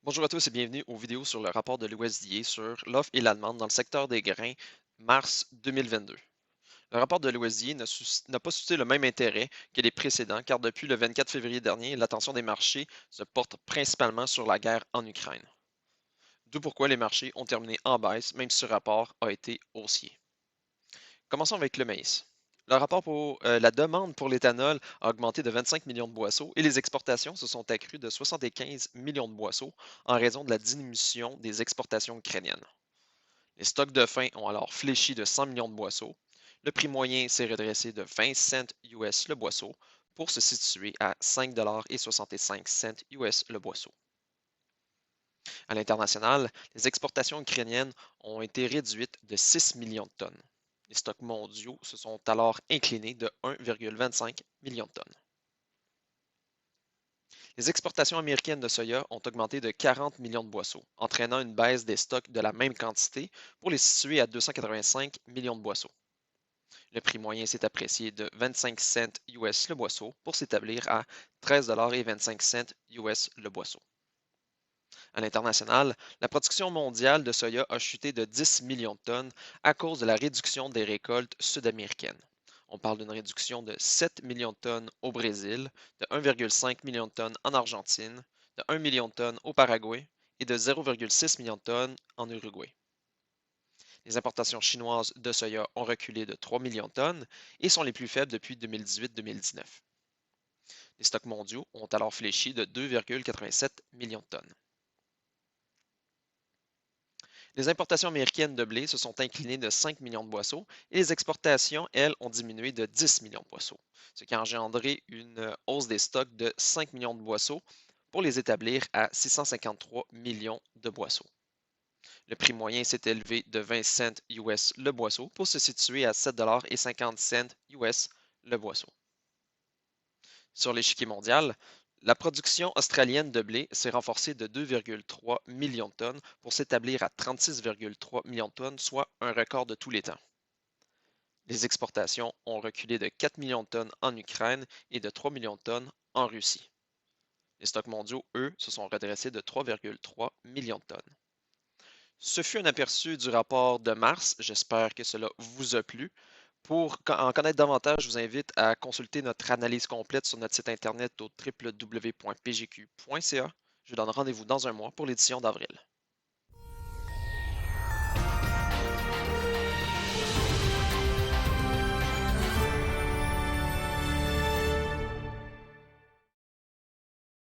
Bonjour à tous et bienvenue aux vidéos sur le rapport de l'USDA sur l'offre et la demande dans le secteur des grains mars 2022. Le rapport de l'USDA n'a pas suscité le même intérêt que les précédents car depuis le 24 février dernier, l'attention des marchés se porte principalement sur la guerre en Ukraine. D'où pourquoi les marchés ont terminé en baisse même si ce rapport a été haussier. Commençons avec le maïs. Le rapport pour la demande pour l'éthanol a augmenté de 25 millions de boisseaux et les exportations se sont accrues de 75 millions de boisseaux en raison de la diminution des exportations ukrainiennes. Les stocks de fin ont alors fléchi de 100 millions de boisseaux. Le prix moyen s'est redressé de 20 cents US le boisseau pour se situer à 5,65 US le boisseau. À l'international, les exportations ukrainiennes ont été réduites de 6 millions de tonnes. Les stocks mondiaux se sont alors inclinés de 1,25 million de tonnes. Les exportations américaines de soya ont augmenté de 40 millions de boisseaux, entraînant une baisse des stocks de la même quantité pour les situer à 285 millions de boisseaux. Le prix moyen s'est apprécié de 25 cents US le boisseau pour s'établir à 13,25 US le boisseau. À l'international, la production mondiale de soya a chuté de 10 millions de tonnes à cause de la réduction des récoltes sud-américaines. On parle d'une réduction de 7 millions de tonnes au Brésil, de 1,5 million de tonnes en Argentine, de 1 million de tonnes au Paraguay et de 0,6 million de tonnes en Uruguay. Les importations chinoises de soya ont reculé de 3 millions de tonnes et sont les plus faibles depuis 2018-2019. Les stocks mondiaux ont alors fléchi de 2,87 millions de tonnes. Les importations américaines de blé se sont inclinées de 5 millions de boisseaux et les exportations, elles, ont diminué de 10 millions de boisseaux, ce qui a engendré une hausse des stocks de 5 millions de boisseaux pour les établir à 653 millions de boisseaux. Le prix moyen s'est élevé de 20 cents US le boisseau pour se situer à 7,50 US le boisseau. Sur l'échiquier mondial, la production australienne de blé s'est renforcée de 2,3 millions de tonnes pour s'établir à 36,3 millions de tonnes, soit un record de tous les temps. Les exportations ont reculé de 4 millions de tonnes en Ukraine et de 3 millions de tonnes en Russie. Les stocks mondiaux, eux, se sont redressés de 3,3 millions de tonnes. Ce fut un aperçu du rapport de mars. J'espère que cela vous a plu. Pour en connaître davantage, je vous invite à consulter notre analyse complète sur notre site internet au www.pgq.ca. Je vous donne rendez-vous dans un mois pour l'édition d'avril.